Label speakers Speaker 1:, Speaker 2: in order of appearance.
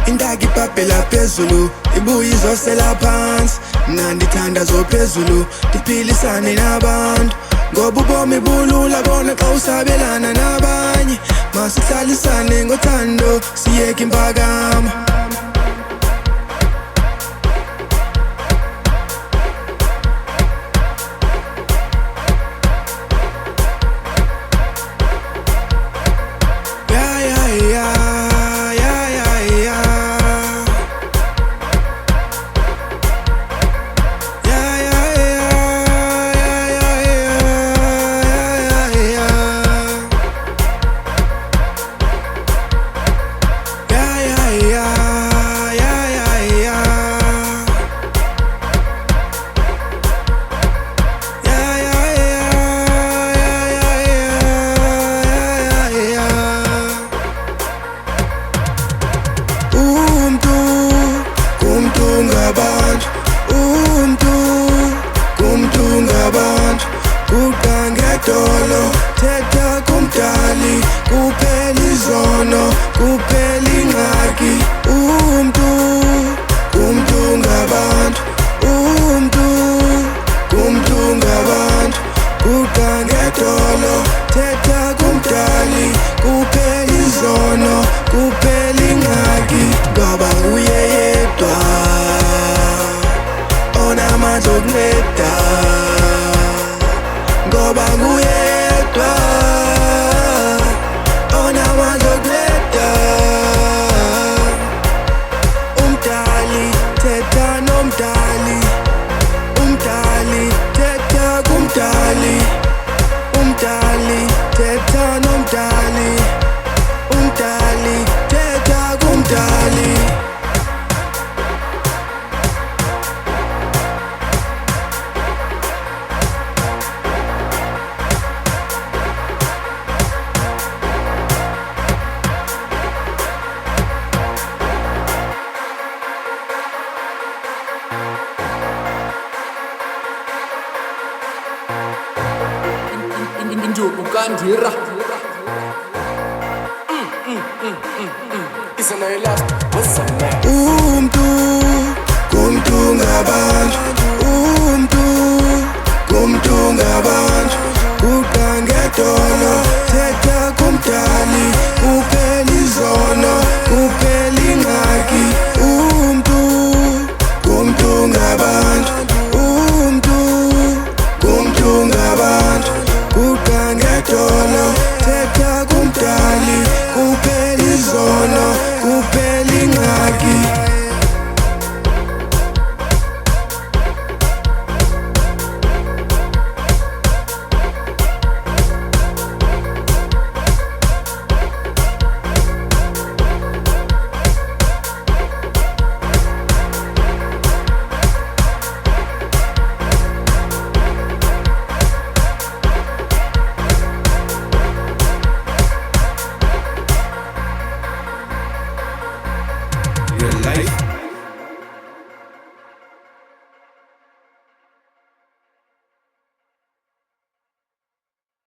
Speaker 1: Indagipapela phezulu ibuye izosela phansi. Mna ndithanda zophezulu ndiphilisane nabantu, ngoba ubomi bulula bona xa usabelana nabanye. Masihlalisane ngothando siyeke impakamo. Thetha kumdali kuphela izono, kuphela ingxaki. Umntu ngabantu, umntu ngabantu. Kuqa ngedolo, thetha kumdali kuphela izono, kuphela ingxaki. Ngoba nguye yedwa onamandla okunceda, ngoba nguye yedwa onamandla okunceda. Umdali thetha nomdali, umdali thetha kumdali, umdali thetha nomdali, umdali thetha kumdali.
Speaker 2: Induku kandira isana elast wasana.
Speaker 1: Umntu ngabantu, umntu ngabantu. Kuqa ngedolo, thetha kumdali kuphela izono, kuphela ingxaki. Umntu ngabantu, umntu ngabantu. Kuqa ngedolo, thetha kumdali kuphela izono, kuphela ingxaki.
Speaker 3: Your life